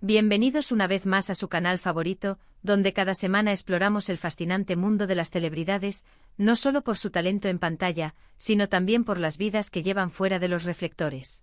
Bienvenidos una vez más a su canal favorito, donde cada semana exploramos el fascinante mundo de las celebridades, no solo por su talento en pantalla, sino también por las vidas que llevan fuera de los reflectores.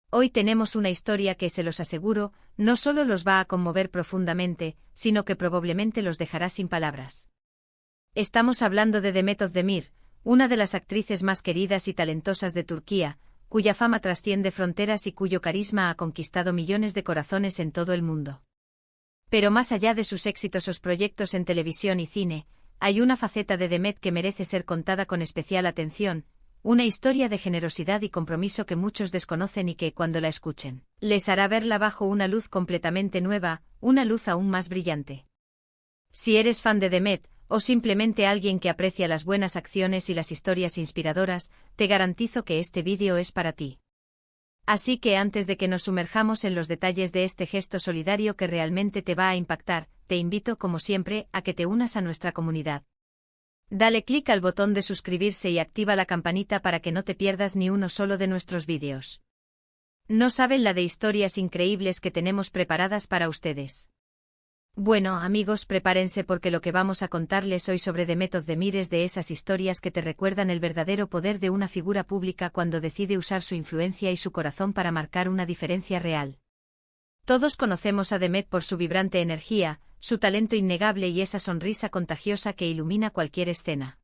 Hoy tenemos una historia que, se los aseguro, no solo los va a conmover profundamente, sino que probablemente los dejará sin palabras. Estamos hablando de Demet Özdemir, una de las actrices más queridas y talentosas de Turquía, cuya fama trasciende fronteras y cuyo carisma ha conquistado millones de corazones en todo el mundo. Pero más allá de sus exitosos proyectos en televisión y cine, hay una faceta de Demet que merece ser contada con especial atención, una historia de generosidad y compromiso que muchos desconocen y que, cuando la escuchen, les hará verla bajo una luz completamente nueva, una luz aún más brillante. Si eres fan de Demet, o simplemente alguien que aprecia las buenas acciones y las historias inspiradoras, te garantizo que este vídeo es para ti. Así que antes de que nos sumerjamos en los detalles de este gesto solidario que realmente te va a impactar, te invito, como siempre, a que te unas a nuestra comunidad. Dale clic al botón de suscribirse y activa la campanita para que no te pierdas ni uno solo de nuestros vídeos. No saben la de historias increíbles que tenemos preparadas para ustedes. Bueno, amigos, prepárense porque lo que vamos a contarles hoy sobre Demet Özdemir es de esas historias que te recuerdan el verdadero poder de una figura pública cuando decide usar su influencia y su corazón para marcar una diferencia real. Todos conocemos a Demet por su vibrante energía, su talento innegable y esa sonrisa contagiosa que ilumina cualquier escena.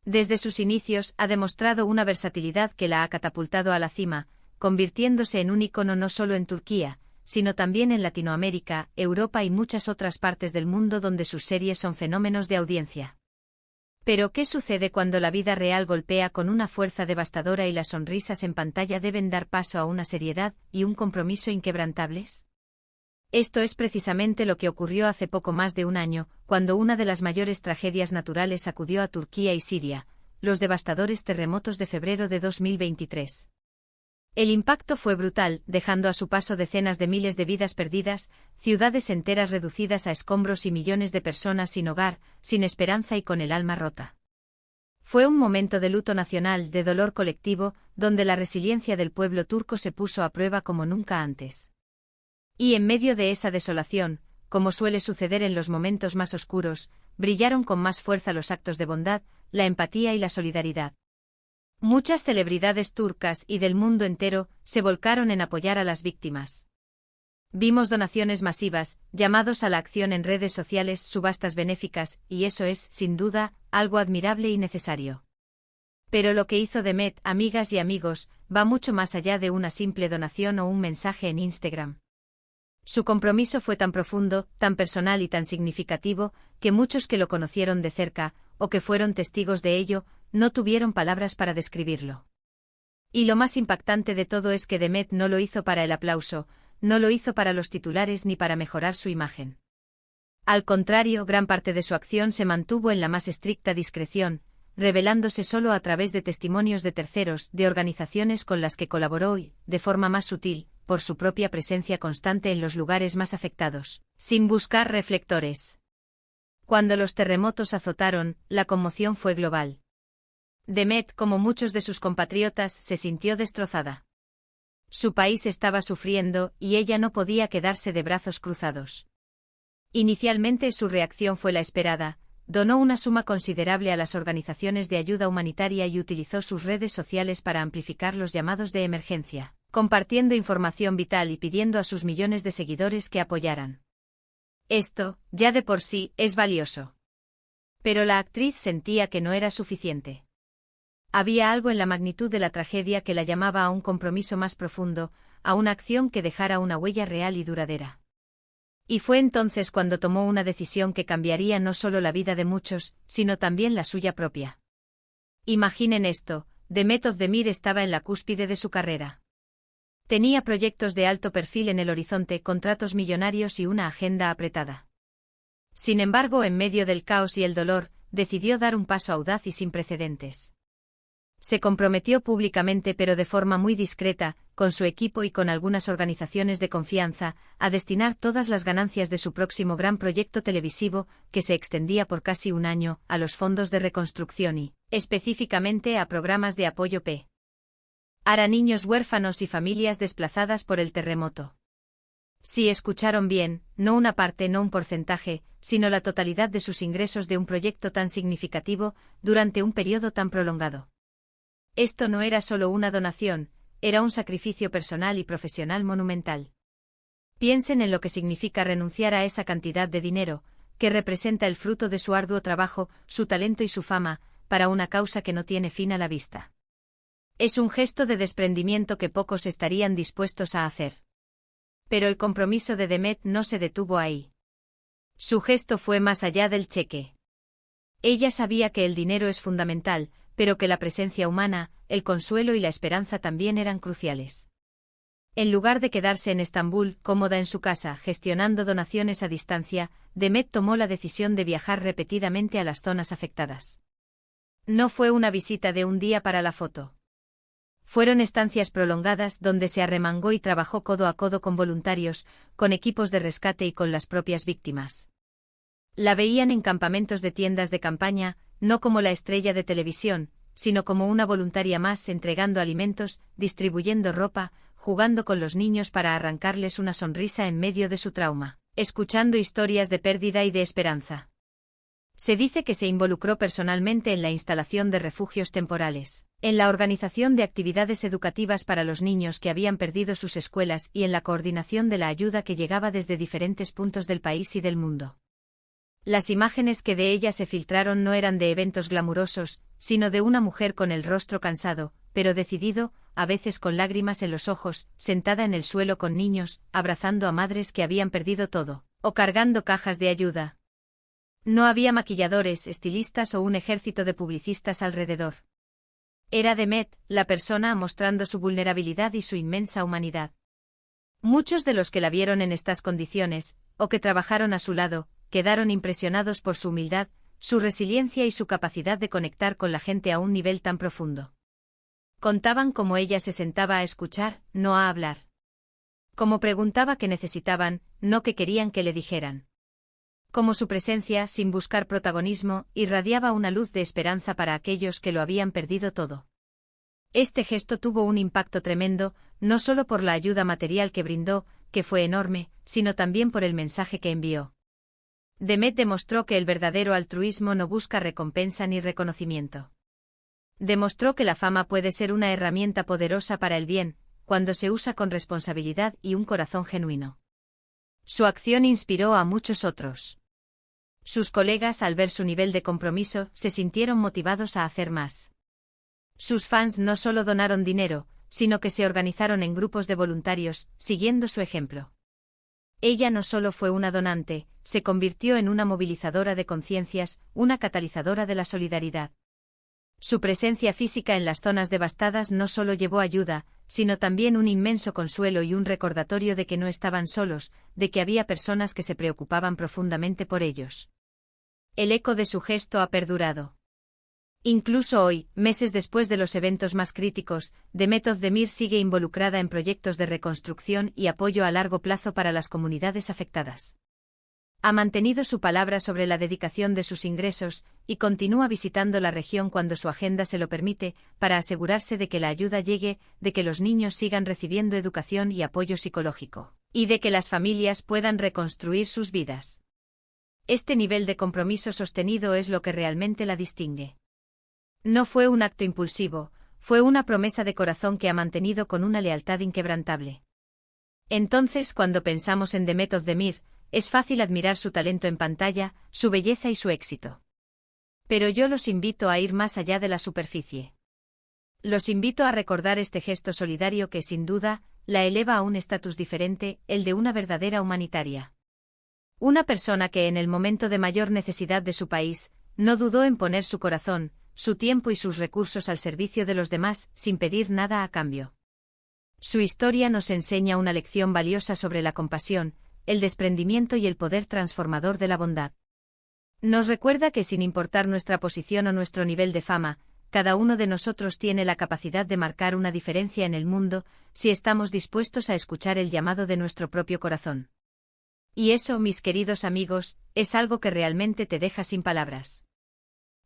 Desde sus inicios ha demostrado una versatilidad que la ha catapultado a la cima, convirtiéndose en un ícono no solo en Turquía, sino también en Latinoamérica, Europa y muchas otras partes del mundo donde sus series son fenómenos de audiencia. Pero ¿qué sucede cuando la vida real golpea con una fuerza devastadora y las sonrisas en pantalla deben dar paso a una seriedad y un compromiso inquebrantables? Esto es precisamente lo que ocurrió hace poco más de un año, cuando una de las mayores tragedias naturales sacudió a Turquía y Siria, los devastadores terremotos de febrero de 2023. El impacto fue brutal, dejando a su paso decenas de miles de vidas perdidas, ciudades enteras reducidas a escombros y millones de personas sin hogar, sin esperanza y con el alma rota. Fue un momento de luto nacional, de dolor colectivo, donde la resiliencia del pueblo turco se puso a prueba como nunca antes. Y en medio de esa desolación, como suele suceder en los momentos más oscuros, brillaron con más fuerza los actos de bondad, la empatía y la solidaridad. Muchas celebridades turcas y del mundo entero se volcaron en apoyar a las víctimas. Vimos donaciones masivas, llamados a la acción en redes sociales, subastas benéficas, y eso es, sin duda, algo admirable y necesario. Pero lo que hizo Demet, amigas y amigos, va mucho más allá de una simple donación o un mensaje en Instagram. Su compromiso fue tan profundo, tan personal y tan significativo, que muchos que lo conocieron de cerca, o que fueron testigos de ello, no tuvieron palabras para describirlo. Y lo más impactante de todo es que Demet no lo hizo para el aplauso, no lo hizo para los titulares ni para mejorar su imagen. Al contrario, gran parte de su acción se mantuvo en la más estricta discreción, revelándose solo a través de testimonios de terceros, de organizaciones con las que colaboró y, de forma más sutil, por su propia presencia constante en los lugares más afectados, sin buscar reflectores. Cuando los terremotos azotaron, la conmoción fue global. Demet, como muchos de sus compatriotas, se sintió destrozada. Su país estaba sufriendo, y ella no podía quedarse de brazos cruzados. Inicialmente su reacción fue la esperada, donó una suma considerable a las organizaciones de ayuda humanitaria y utilizó sus redes sociales para amplificar los llamados de emergencia, compartiendo información vital y pidiendo a sus millones de seguidores que apoyaran. Esto, ya de por sí, es valioso. Pero la actriz sentía que no era suficiente. Había algo en la magnitud de la tragedia que la llamaba a un compromiso más profundo, a una acción que dejara una huella real y duradera. Y fue entonces cuando tomó una decisión que cambiaría no solo la vida de muchos, sino también la suya propia. Imaginen esto, Demet Özdemir estaba en la cúspide de su carrera. Tenía proyectos de alto perfil en el horizonte, contratos millonarios y una agenda apretada. Sin embargo, en medio del caos y el dolor, decidió dar un paso audaz y sin precedentes. Se comprometió públicamente, pero de forma muy discreta, con su equipo y con algunas organizaciones de confianza, a destinar todas las ganancias de su próximo gran proyecto televisivo, que se extendía por casi un año, a los fondos de reconstrucción y, específicamente, a programas de apoyo para niños huérfanos y familias desplazadas por el terremoto. Sí, escucharon bien, no una parte, no un porcentaje, sino la totalidad de sus ingresos de un proyecto tan significativo, durante un periodo tan prolongado. Esto no era solo una donación, era un sacrificio personal y profesional monumental. Piensen en lo que significa renunciar a esa cantidad de dinero, que representa el fruto de su arduo trabajo, su talento y su fama, para una causa que no tiene fin a la vista. Es un gesto de desprendimiento que pocos estarían dispuestos a hacer. Pero el compromiso de Demet no se detuvo ahí. Su gesto fue más allá del cheque. Ella sabía que el dinero es fundamental, pero que la presencia humana, el consuelo y la esperanza también eran cruciales. En lugar de quedarse en Estambul, cómoda en su casa, gestionando donaciones a distancia, Demet tomó la decisión de viajar repetidamente a las zonas afectadas. No fue una visita de un día para la foto. Fueron estancias prolongadas donde se arremangó y trabajó codo a codo con voluntarios, con equipos de rescate y con las propias víctimas. La veían en campamentos de tiendas de campaña, no como la estrella de televisión, sino como una voluntaria más entregando alimentos, distribuyendo ropa, jugando con los niños para arrancarles una sonrisa en medio de su trauma, escuchando historias de pérdida y de esperanza. Se dice que se involucró personalmente en la instalación de refugios temporales, en la organización de actividades educativas para los niños que habían perdido sus escuelas y en la coordinación de la ayuda que llegaba desde diferentes puntos del país y del mundo. Las imágenes que de ella se filtraron no eran de eventos glamurosos, sino de una mujer con el rostro cansado, pero decidido, a veces con lágrimas en los ojos, sentada en el suelo con niños, abrazando a madres que habían perdido todo, o cargando cajas de ayuda. No había maquilladores, estilistas o un ejército de publicistas alrededor. Era Demet, la persona mostrando su vulnerabilidad y su inmensa humanidad. Muchos de los que la vieron en estas condiciones, o que trabajaron a su lado, quedaron impresionados por su humildad, su resiliencia y su capacidad de conectar con la gente a un nivel tan profundo. Contaban cómo ella se sentaba a escuchar, no a hablar. Cómo preguntaba qué necesitaban, no qué querían que le dijeran. Como su presencia, sin buscar protagonismo, irradiaba una luz de esperanza para aquellos que lo habían perdido todo. Este gesto tuvo un impacto tremendo, no solo por la ayuda material que brindó, que fue enorme, sino también por el mensaje que envió. Demet demostró que el verdadero altruismo no busca recompensa ni reconocimiento. Demostró que la fama puede ser una herramienta poderosa para el bien, cuando se usa con responsabilidad y un corazón genuino. Su acción inspiró a muchos otros. Sus colegas, al ver su nivel de compromiso, se sintieron motivados a hacer más. Sus fans no solo donaron dinero, sino que se organizaron en grupos de voluntarios, siguiendo su ejemplo. Ella no solo fue una donante, se convirtió en una movilizadora de conciencias, una catalizadora de la solidaridad. Su presencia física en las zonas devastadas no solo llevó ayuda, sino también un inmenso consuelo y un recordatorio de que no estaban solos, de que había personas que se preocupaban profundamente por ellos. El eco de su gesto ha perdurado. Incluso hoy, meses después de los eventos más críticos, Demet Özdemir sigue involucrada en proyectos de reconstrucción y apoyo a largo plazo para las comunidades afectadas. Ha mantenido su palabra sobre la dedicación de sus ingresos, y continúa visitando la región cuando su agenda se lo permite, para asegurarse de que la ayuda llegue, de que los niños sigan recibiendo educación y apoyo psicológico, y de que las familias puedan reconstruir sus vidas. Este nivel de compromiso sostenido es lo que realmente la distingue. No fue un acto impulsivo, fue una promesa de corazón que ha mantenido con una lealtad inquebrantable. Entonces, cuando pensamos en Demet Özdemir, es fácil admirar su talento en pantalla, su belleza y su éxito. Pero yo los invito a ir más allá de la superficie. Los invito a recordar este gesto solidario que, sin duda, la eleva a un estatus diferente, el de una verdadera humanitaria. Una persona que en el momento de mayor necesidad de su país, no dudó en poner su corazón, su tiempo y sus recursos al servicio de los demás, sin pedir nada a cambio. Su historia nos enseña una lección valiosa sobre la compasión, el desprendimiento y el poder transformador de la bondad. Nos recuerda que sin importar nuestra posición o nuestro nivel de fama, cada uno de nosotros tiene la capacidad de marcar una diferencia en el mundo, si estamos dispuestos a escuchar el llamado de nuestro propio corazón. Y eso, mis queridos amigos, es algo que realmente te deja sin palabras.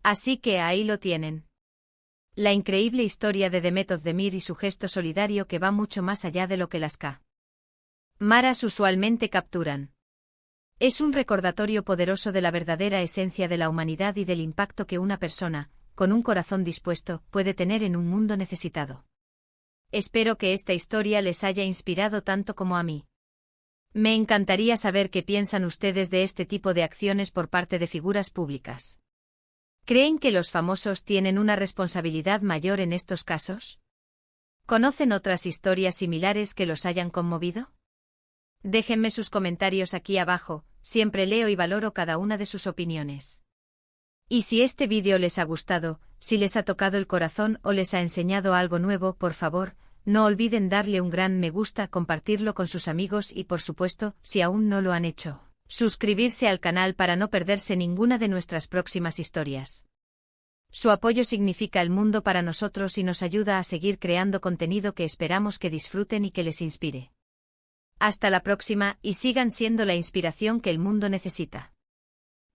Así que ahí lo tienen. La increíble historia de Demet Özdemir y su gesto solidario que va mucho más allá de lo que las K. Maras usualmente capturan. Es un recordatorio poderoso de la verdadera esencia de la humanidad y del impacto que una persona, con un corazón dispuesto, puede tener en un mundo necesitado. Espero que esta historia les haya inspirado tanto como a mí. Me encantaría saber qué piensan ustedes de este tipo de acciones por parte de figuras públicas. ¿Creen que los famosos tienen una responsabilidad mayor en estos casos? ¿Conocen otras historias similares que los hayan conmovido? Déjenme sus comentarios aquí abajo, siempre leo y valoro cada una de sus opiniones. Y si este vídeo les ha gustado, si les ha tocado el corazón o les ha enseñado algo nuevo, por favor, no olviden darle un gran me gusta, compartirlo con sus amigos y por supuesto, si aún no lo han hecho, suscribirse al canal para no perderse ninguna de nuestras próximas historias. Su apoyo significa el mundo para nosotros y nos ayuda a seguir creando contenido que esperamos que disfruten y que les inspire. Hasta la próxima y sigan siendo la inspiración que el mundo necesita.